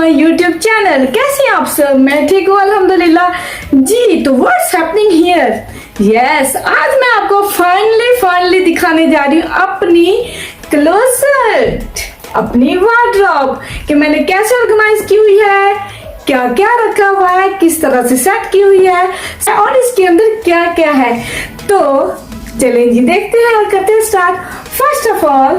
My YouTube channel. कैसे हैं आप सब? मैं ठीक हूँ अल्हम्दुलिल्लाह जी। तो व्हाट्स हैपनिंग हियर? यस, आज मैं आपको फाइनली दिखाने जा रही हूँ अपनी क्लोसेट, अपनी वार्डरोब कि मैंने कैसे ऑर्गेनाइज की हुई है, क्या क्या रखा हुआ है, किस तरह से सेट की हुई है और इसके अंदर क्या क्या है। तो चलें जी, देखते हैं और करते हैं स्टार्ट। फर्स्ट ऑफ ऑल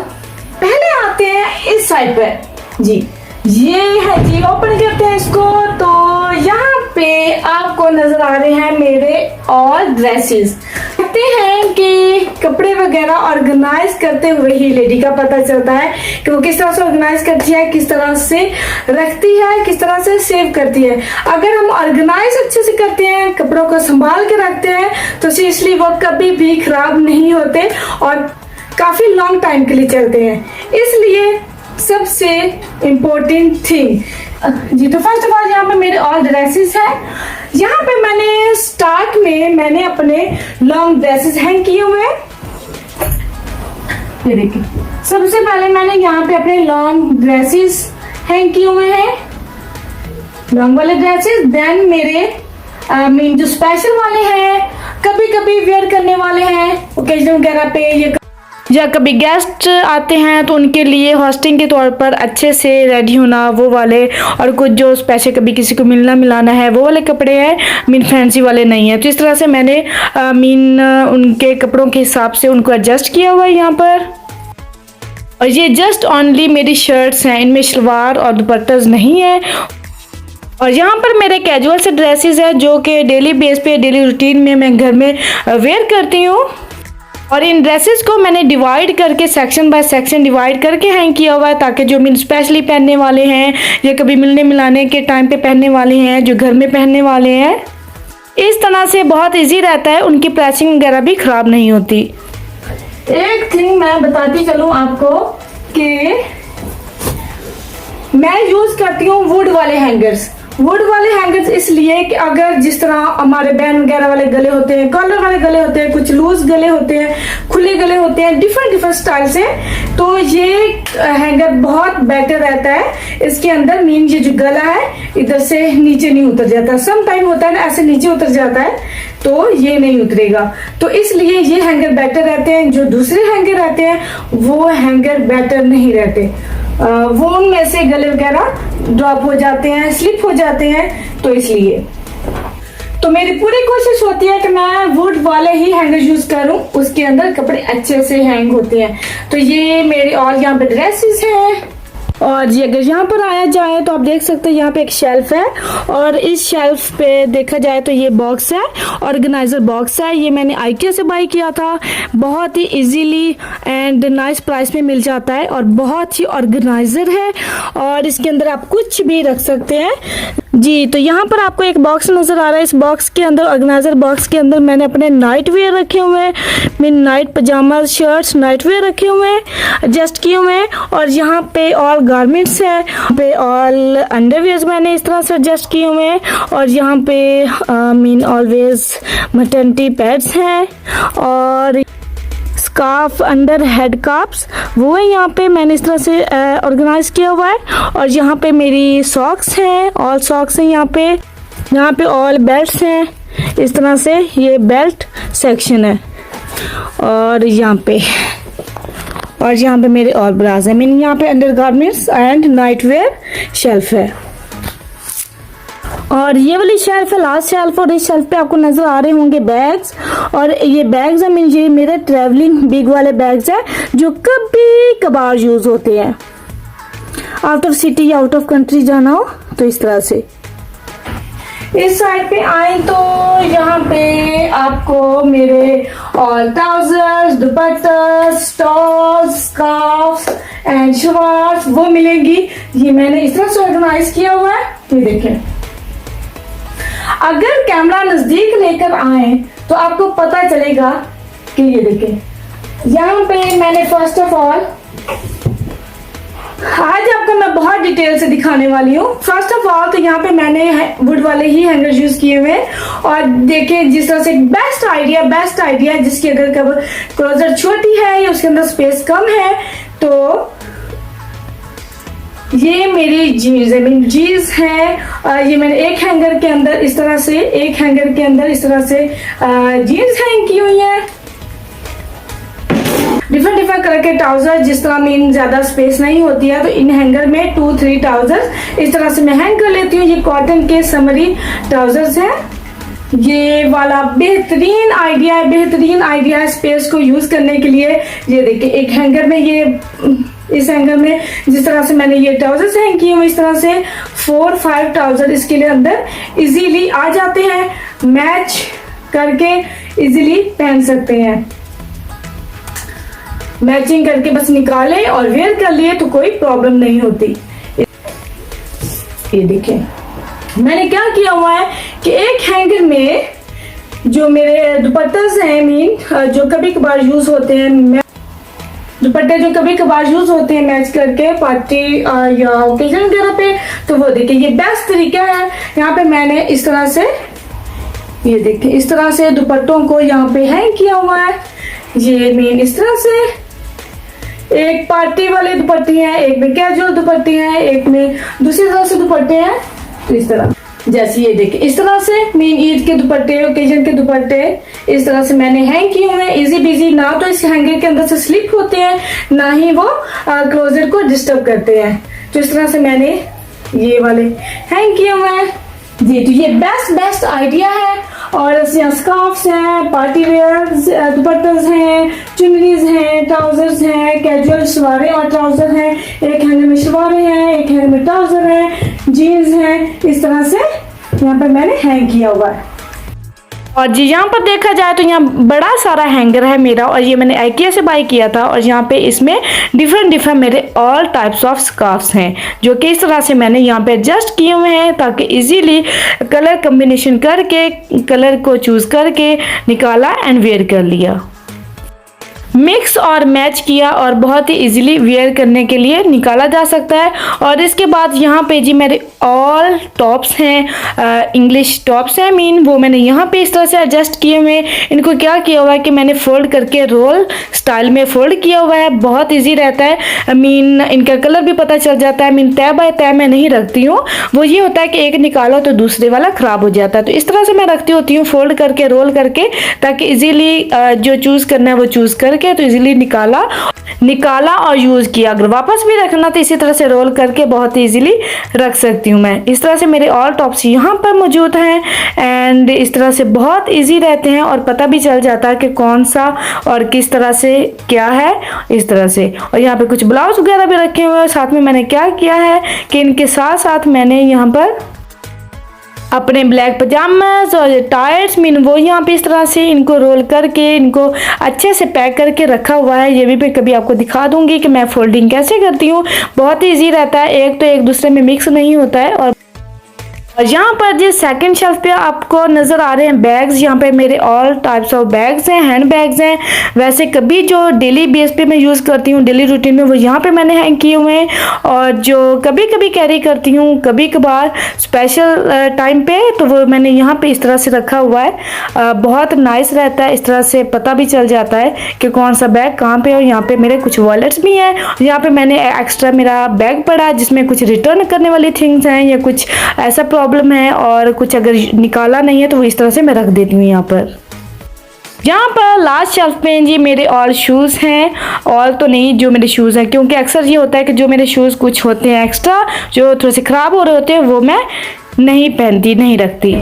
पहले आते हैं इस साइड पर जी। ये है जी, ओपन करते हैं इसको। तो यहाँ पे आपको नजर आ रहे हैं मेरे और ड्रेसेस। कहते हैं कि कपड़े वगैरह ऑर्गेनाइज करते हुए ही लेडी का पता चलता है कि वो किस तरह से ऑर्गेनाइज करती है, किस तरह से रखती है, किस तरह से सेव करती है। अगर हम ऑर्गेनाइज अच्छे से करते हैं, कपड़ों को संभाल के रखते हैं, तो सीरियसली वो कभी भी खराब नहीं होते और काफी लॉन्ग टाइम के लिए चलते हैं। इसलिए सबसे इम्पोर्टेंट थिंग जी। तो फर्स्ट ऑफ ऑल यहाँ पे मेरे ऑल ड्रेसेस हैं। यहाँ पे मैंने स्टार्ट में मैंने अपने लॉन्ग ड्रेसेस हैंग किए हुए हैं। ये देखिए, सबसे पहले मैंने यहाँ पे अपने लॉन्ग ड्रेसेस हैंग किए हुए हैं, लॉन्ग वाले ड्रेसेस। देन मेरे जो स्पेशल वाले हैं, कभी कभी वेयर करने वाले हैं ओकेजन वगैरह पे, या कभी गेस्ट आते हैं तो उनके लिए होस्टिंग के तौर पर अच्छे से रेडी होना, वो वाले। और कुछ जो स्पेशल कभी किसी को मिलना मिलाना है, वो वाले कपड़े हैं, फैंसी वाले नहीं है। तो इस तरह से मैंने उनके कपड़ों के हिसाब से उनको एडजस्ट किया हुआ है यहाँ पर। और ये जस्ट ओनली मेरी शर्ट्स हैं, इनमें शलवार और दुपट्टास नहीं है। और यहाँ पर मेरे कैजुअल से ड्रेसेस है जो कि डेली बेस पे, डेली रूटीन में मैं घर में वेयर करती हूँ। और इन ड्रेसेस को मैंने डिवाइड करके, सेक्शन बाय सेक्शन डिवाइड करके हैंग किया हुआ है, ताकि जो स्पेशली पहनने वाले हैं या कभी मिलने मिलाने के टाइम पे पहनने वाले हैं, जो घर में पहनने वाले हैं, इस तरह से बहुत इजी रहता है, उनकी प्रेसिंग वगैरह भी खराब नहीं होती। एक थिंग मैं बताती चलूँ आपको कि मैं यूज करती हूँ वुड वाले हैंगर्स। वुड वाले हैंगर्स इसलिए कि अगर जिस तरह हमारे बैन वगैरह वाले गले होते हैं, कॉलर वाले गले होते हैं, कुछ लूज गले होते हैं, खुले गले होते हैं, डिफरेंट स्टाइल से, तो ये हैंगर बहुत बेटर रहता है। इसके अंदर मीन ये जो गला है इधर से नीचे नहीं उतर जाता। सम टाइम होता है ना ऐसे नीचे उतर जाता है, तो ये नहीं उतरेगा। तो इसलिए ये हैंगर बेटर रहते हैं। जो दूसरे हैंगर रहते हैं वो हैंगर बेटर नहीं रहते, वो उनमें से गले वगैरह ड्रॉप हो जाते हैं, स्लिप हो जाते हैं। तो इसलिए तो मेरी पूरी कोशिश होती है कि मैं वुड वाले ही हैंगर यूज करूं, उसके अंदर कपड़े अच्छे से हैंग होते हैं। तो ये मेरे और यहाँ पे ड्रेसेस हैं। और जी अगर यहाँ पर आया जाए तो आप देख सकते हैं यहाँ पे एक शेल्फ है, और इस शेल्फ पे देखा जाए तो ये बॉक्स है, ऑर्गेनाइजर बॉक्स है। ये मैंने IKEA से बाय किया था। बहुत ही इजीली एंड नाइस प्राइस में मिल जाता है और बहुत ही ऑर्गेनाइजर है, और इसके अंदर आप कुछ भी रख सकते हैं जी। तो यहाँ पर आपको एक बॉक्स नजर आ रहा है। इस बॉक्स के अंदर, ऑर्गेनाइजर बॉक्स के अंदर, मैंने अपने नाइट वेयर रखे हुए हैं, मेरे night pyjama shirts night where रखे हुए हैं, एडजस्ट किए हुए हैं। और यहाँ पे ऑल गारमेंट्स है, पे ऑल अंडरवियर्स मैंने इस तरह से एडजस्ट किए हुए हैं। और यहाँ पे ऑलवेज मैटरनिटी पैड्स हैं, और स्कार्फ अंडर हेड काप्स वो है यहाँ पे मैंने इस तरह से ऑर्गेनाइज किया हुआ है। और यहाँ पे मेरी सॉक्स हैं, ऑल सॉक्स हैं यहाँ पे ऑल बेल्ट्स हैं, इस तरह से ये बेल्ट सेक्शन है। और यहाँ पे मेरे ऑल ब्राज है। मीन यहाँ पे under garments and night where shelf है। और ये वाली शेल्फ है लास्ट शेल्फ, और इस शेल्फ पे आपको नजर आ रहे होंगे बैग्स। और ये बैग्स है, ये मेरे ट्रैवलिंग बिग वाले बैग्स है जो कभी कभार यूज होते हैं, आउट ऑफ सिटी या आउट ऑफ कंट्री जाना हो तो इस तरह से। इस साइड पे आए तो यहाँ पे आपको मेरे all trousers, dupatta, stalls, scarfs and shalwars वो मिलेंगी। ये मैंने इस तरह से ऑर्गेनाइज किया हुआ है। ये देखें, अगर कैमरा नजदीक लेकर आए तो आपको पता चलेगा कि ये देखें, यहाँ पे मैंने फर्स्ट ऑफ ऑल आज आपको मैं बहुत डिटेल से दिखाने वाली हूँ। फर्स्ट ऑफ ऑल तो यहाँ पे मैंने वुड वाले ही हैंगर यूज किए हुए हैं। और देखिए जिस तरह से बेस्ट आइडिया जिसकी अगर क्लोजर छोटी है या उसके अंदर स्पेस कम है तो ये मेरी जीन्स है, मेरी जीन्स है। ये मैंने एक हैंगर के अंदर इस तरह से, एक हैंगर के अंदर इस तरह से जीन्स हैंग की हुई है। डिफरेंट डिफरेंट कलर के ट्राउजर, जिस तरह में ज्यादा स्पेस नहीं होती है तो इन हैंगर में 2-3 ट्राउजर इस तरह से मैं हैंग कर लेती हूँ। ये कॉटन के समरी ट्राउजर्स हैं। ये वाला बेहतरीन आइडिया है, बेहतरीन आइडिया है स्पेस को यूज करने के लिए। ये देखिए एक हैंगर में, ये इस हैंगर में जिस तरह से मैंने ये ट्राउजर्स हैंग किए हुए, इस तरह से 4-5 ट्राउजर इसके लिए अंदर इजीली आ जाते हैं। मैच करके इजीली पहन सकते हैं, मैचिंग करके बस निकाले और वेयर कर लिए तो कोई प्रॉब्लम नहीं होती। ये देखिए मैंने क्या किया हुआ है कि एक हैंगर में जो मेरे दुपट्टे हैं, मीन जो कभी कभार यूज होते हैं, दुपट्टे जो कभी कभार यूज होते हैं मैच करके पार्टी या ओकेजन वगैरह पे, तो वो देखिए ये बेस्ट तरीका है। यहाँ पे मैंने इस तरह से, ये देखिए इस तरह से दुपट्टों को यहाँ पे हैंग किया हुआ है। ये मीन इस तरह से एक पार्टी वाले दुपट्टे हैं, एक में कैजुअल दुपट्टे हैं, एक में दूसरी तरह से दुपट्टे हैं। तो इस तरह जैसे ये देखिए इस तरह से मीन ईद के दुपट्टे, ओकेजन के दुपट्टे इस तरह से मैंने हैंग किए हुए हैं। इजी बिजी, ना तो इस हैंगर के अंदर से स्लिप होते हैं, ना ही वो क्लोजर को डिस्टर्ब करते हैं। तो इस तरह से मैंने ये वाले हैंग किए हुए हैं जी। तो ये बेस्ट आइडिया है। और यहाँ स्कार्फ्स हैं, पार्टी वेयर दुपट्टे हैं, चुनरीज हैं, ट्राउजर्स हैं, कैजुअल शलवारें और ट्राउजर हैं। एक हैंगर में शलवारें हैं, एक हैंगर में ट्राउजर हैं, जीन्स हैं। इस तरह से यहाँ पर मैंने हैंग किया हुआ है। और जी यहाँ पर देखा जाए तो यहाँ बड़ा सारा हैंगर है मेरा, और ये मैंने IKEA से बाय किया था। और यहाँ पे इसमें डिफरेंट मेरे ऑल टाइप्स ऑफ स्कार्फ्स हैं, जो कि इस तरह से मैंने यहाँ पे एडजस्ट किए हुए हैं ताकि इजीली कलर कम्बिनेशन करके, कलर को चूज करके निकाला एंड वेयर कर लिया, मिक्स और मैच किया और बहुत ही इजीली वेयर करने के लिए निकाला जा सकता है। और इसके बाद यहाँ पे जी मेरे ऑल टॉप्स हैं, इंग्लिश टॉप्स हैं मीन, वो मैंने यहाँ पे इस तरह से एडजस्ट किए हुए। इनको क्या किया हुआ है कि मैंने फोल्ड करके रोल स्टाइल में फोल्ड किया हुआ है। बहुत ईजी रहता है, मीन इनका कलर भी पता चल जाता है। मीन तय बाय तय मैं नहीं रखती हूँ, वो ये होता है कि एक निकालो तो दूसरे वाला खराब हो जाता है। तो इस तरह से मैं रखती होती हूँ फोल्ड करके, रोल करके, ताकि इजीली जो चूज करना है वो चूज करके तो इजीली निकाला और यूज किया। अगर वापस भी रखना तो इसी तरह से रोल करके बहुत इजीली रख सकती हूँ मैं। इस तरह से मेरे ऑल टॉप्स यहाँ पर मौजूद हैं एंड इस तरह से बहुत इजी रहते हैं और पता भी चल जाता है कि कौन सा और किस तरह से क्या है, इस तरह से। और यहाँ पे कुछ ब्लाउज वगैरह भी रखे हुए हैं। साथ में मैंने क्या किया है कि इनके साथ साथ मैंने यहाँ पर अपने ब्लैक पजामास और टायर्स मीन वो यहाँ पे इस तरह से इनको रोल करके, इनको अच्छे से पैक करके रखा हुआ है। ये भी मैं कभी आपको दिखा दूंगी कि मैं फोल्डिंग कैसे करती हूँ। बहुत ही ईजी रहता है, एक तो एक दूसरे में मिक्स नहीं होता है। और यहाँ पर जिस सेकंड शेल्फ पे आपको नज़र आ रहे हैं बैग्स, यहाँ पे मेरे ऑल टाइप्स ऑफ बैग्स हैं, हैंड बैग्स हैं। वैसे कभी जो डेली बेस पे मैं यूज़ करती हूँ डेली रूटीन में, वो यहाँ पे मैंने हैंग किए हुए हैं। और जो कभी कभी कैरी करती हूँ कभी कभार स्पेशल टाइम पे, तो वो मैंने यहाँ पे इस तरह से रखा हुआ है। बहुत नाइस रहता है, इस तरह से पता भी चल जाता है कि कौन सा बैग कहाँ पे। और यहाँ पे मेरे कुछ वॉलेट्स भी हैं। यहाँ पे मैंने एक्स्ट्रा मेरा बैग पड़ा जिसमें कुछ रिटर्न करने वाली थिंग्स हैं या कुछ ऐसा प्रॉब्लम है, और कुछ अगर निकाला नहीं है तो वो इस तरह से मैं रख देती हूँ यहाँ पर। यहाँ पर लास्ट शेल्फ पे जी मेरे और शूज़ हैं, और तो नहीं जो मेरे शूज़ हैं, क्योंकि अक्सर ये होता है कि जो मेरे शूज़ कुछ होते हैं एक्स्ट्रा जो थोड़े से ख़राब हो रहे होते हैं वो मैं नहीं पहनती, नहीं रखती।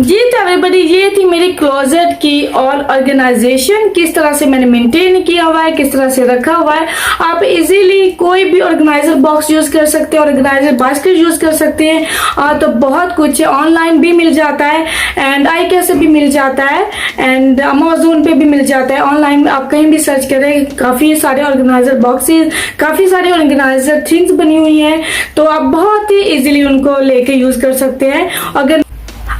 जी तो एवरीबॉडी, ये थी मेरी क्लोजेट की और ऑर्गेनाइजेशन, किस तरह से मैंने मेंटेन किया हुआ है, किस तरह से रखा हुआ है। आप इजीली कोई भी ऑर्गेनाइजर बॉक्स यूज कर सकते हैं, ऑर्गेनाइजर बास्केट यूज कर सकते हैं। तो बहुत कुछ ऑनलाइन भी मिल जाता है एंड IKEA से भी मिल जाता है एंड अमेजोन पे भी मिल जाता है। ऑनलाइन आप कहीं भी सर्च करें, काफी सारे ऑर्गेनाइजर बॉक्सेस, काफी सारे ऑर्गेनाइजर थिंग्स बनी हुई हैं, तो आप बहुत ही इजीली उनको लेके यूज कर सकते हैं। अगर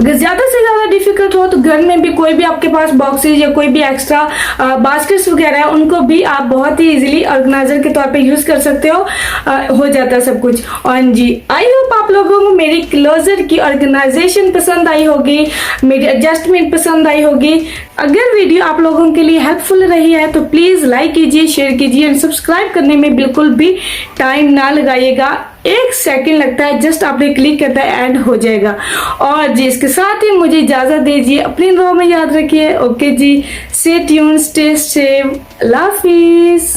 ज्यादा से ज्यादा डिफिकल्ट हो तो घर में भी कोई भी आपके पास बॉक्सेस या कोई भी एक्स्ट्रा बास्केट्स वगैरह है, उनको भी आप बहुत ही इजीली ऑर्गेनाइजर के तौर पे यूज कर सकते हो जाता है सब कुछ। और जी आई होप आप लोगों को मेरी क्लोजेट की ऑर्गेनाइजेशन पसंद आई होगी, मेरी एडजस्टमेंट पसंद आई होगी। अगर वीडियो आप लोगों के लिए हेल्पफुल रही है तो प्लीज लाइक कीजिए, शेयर कीजिए एंड सब्सक्राइब करने में बिल्कुल भी टाइम ना लगाइएगा। 1 सेकंड लगता है, जस्ट आपने क्लिक करता है एंड हो जाएगा। और जी इसके साथ ही मुझे इजाजत दीजिए, अपनी दुआ में याद रखिए। ओके जी, स्टे ट्यून्ड, स्टे सेफ, अल्लाह हाफिज।